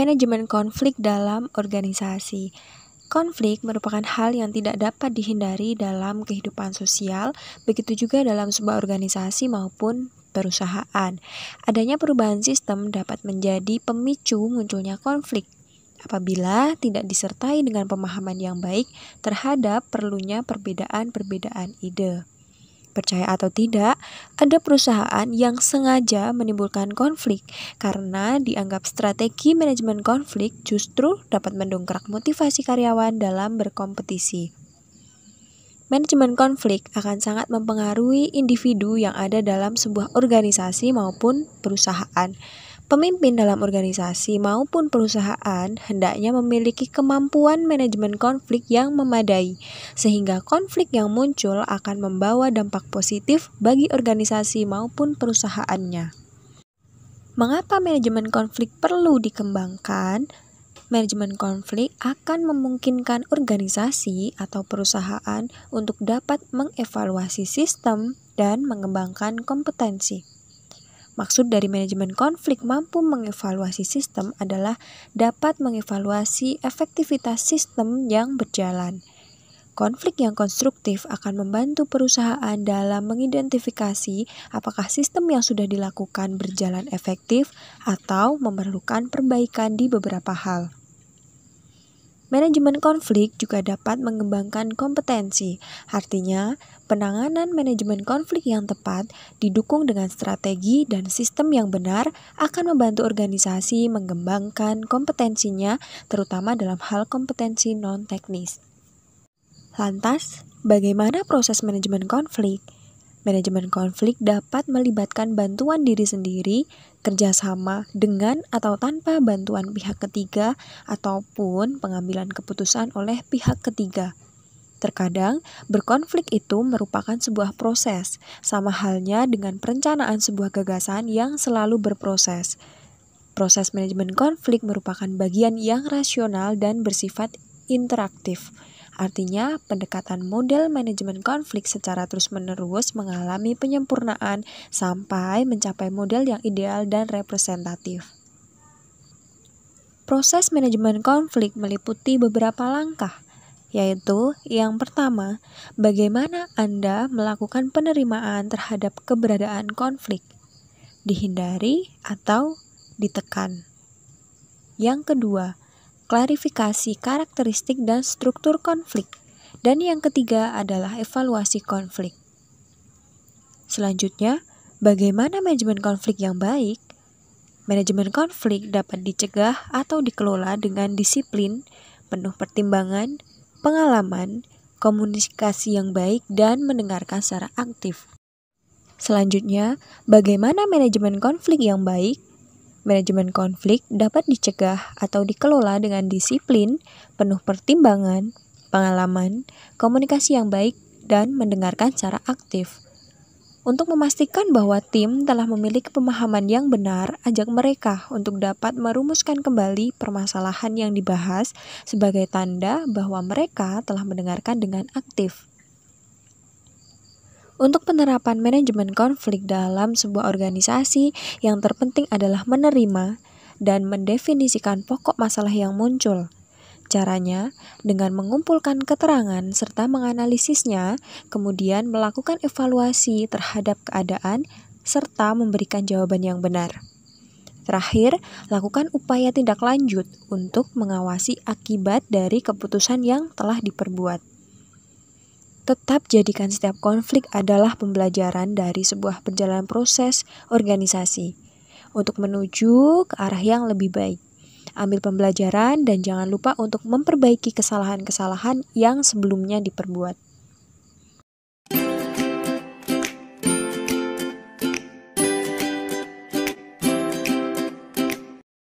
Manajemen konflik dalam organisasi. Konflik merupakan hal yang tidak dapat dihindari dalam kehidupan sosial, begitu juga dalam sebuah organisasi maupun perusahaan. Adanya perubahan sistem dapat menjadi pemicu munculnya konflik apabila tidak disertai dengan pemahaman yang baik terhadap perlunya perbedaan-perbedaan ide. Percaya atau tidak, ada perusahaan yang sengaja menimbulkan konflik karena dianggap strategi manajemen konflik justru dapat mendongkrak motivasi karyawan dalam berkompetisi. Manajemen konflik akan sangat mempengaruhi individu yang ada dalam sebuah organisasi maupun perusahaan. Pemimpin dalam organisasi maupun perusahaan hendaknya memiliki kemampuan manajemen konflik yang memadai, sehingga konflik yang muncul akan membawa dampak positif bagi organisasi maupun perusahaannya. Mengapa manajemen konflik perlu dikembangkan? Manajemen konflik akan memungkinkan organisasi atau perusahaan untuk dapat mengevaluasi sistem dan mengembangkan kompetensi. Maksud dari manajemen konflik mampu mengevaluasi sistem adalah dapat mengevaluasi efektivitas sistem yang berjalan. Konflik yang konstruktif akan membantu perusahaan dalam mengidentifikasi apakah sistem yang sudah dilakukan berjalan efektif atau memerlukan perbaikan di beberapa hal. Manajemen konflik juga dapat mengembangkan kompetensi, artinya penanganan manajemen konflik yang tepat didukung dengan strategi dan sistem yang benar akan membantu organisasi mengembangkan kompetensinya, terutama dalam hal kompetensi non-teknis. Lantas, bagaimana proses manajemen konflik? Manajemen konflik dapat melibatkan bantuan diri sendiri, kerjasama dengan atau tanpa bantuan pihak ketiga, ataupun pengambilan keputusan oleh pihak ketiga. Terkadang, berkonflik itu merupakan sebuah proses, sama halnya dengan perencanaan sebuah gagasan yang selalu berproses. Proses manajemen konflik merupakan bagian yang rasional dan bersifat interaktif. Artinya, pendekatan model manajemen konflik secara terus-menerus mengalami penyempurnaan sampai mencapai model yang ideal dan representatif. Proses manajemen konflik meliputi beberapa langkah, yaitu yang pertama, bagaimana Anda melakukan penerimaan terhadap keberadaan konflik, dihindari atau ditekan. Yang kedua, klarifikasi karakteristik dan struktur konflik. Dan yang ketiga adalah evaluasi konflik. Selanjutnya, bagaimana manajemen konflik yang baik? Manajemen konflik dapat dicegah atau dikelola dengan disiplin, penuh pertimbangan, pengalaman, komunikasi yang baik, dan mendengarkan secara aktif. Selanjutnya, bagaimana manajemen konflik yang baik? Manajemen konflik dapat dicegah atau dikelola dengan disiplin, penuh pertimbangan, pengalaman, komunikasi yang baik, dan mendengarkan secara aktif. Untuk memastikan bahwa tim telah memiliki pemahaman yang benar, ajak mereka untuk dapat merumuskan kembali permasalahan yang dibahas sebagai tanda bahwa mereka telah mendengarkan dengan aktif. Untuk penerapan manajemen konflik dalam sebuah organisasi, yang terpenting adalah menerima dan mendefinisikan pokok masalah yang muncul. Caranya, dengan mengumpulkan keterangan serta menganalisisnya, kemudian melakukan evaluasi terhadap keadaan, serta memberikan jawaban yang benar. Terakhir, lakukan upaya tindak lanjut untuk mengawasi akibat dari keputusan yang telah diperbuat. Tetap jadikan setiap konflik adalah pembelajaran dari sebuah perjalanan proses organisasi untuk menuju ke arah yang lebih baik. Ambil pembelajaran dan jangan lupa untuk memperbaiki kesalahan-kesalahan yang sebelumnya diperbuat.